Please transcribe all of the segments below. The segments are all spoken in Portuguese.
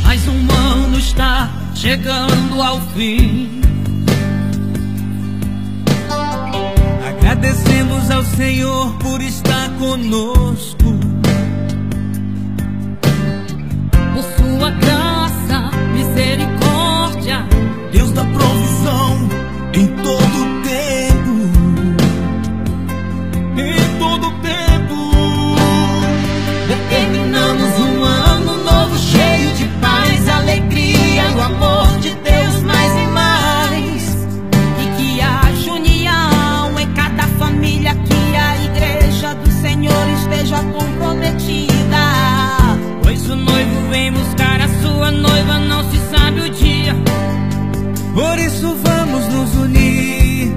Mais um ano está chegando ao fim. Agradecemos ao Senhor por estar conosco, por sua graça, misericórdia, Deus da provisão em todo tempo, em todo tempo. terminamos um ano novo cheio de paz, alegria e o amor de Deus mais e mais. e que haja união em cada família, que a igreja do Senhor esteja comprometida. Pois o noivo vem buscar a sua noiva, não se sabe o dia. Por isso vamos nos unir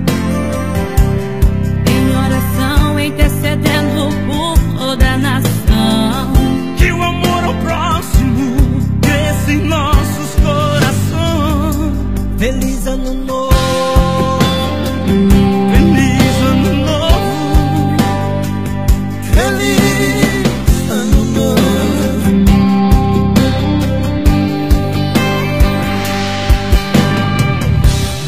Em oração, intercedendo por toda a nação. Que o amor ao próximo cresça em nossos corações. Feliz ano novo, Feliz ano novo, feliz ano novo.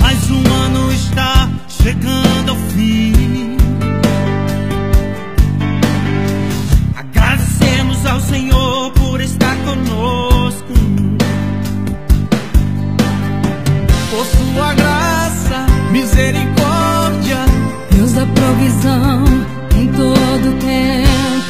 mais um ano está chegando ao fim. Agradecemos ao Senhor por estar conosco, por sua graça, misericórdia. Deus da provisão em todo tempo.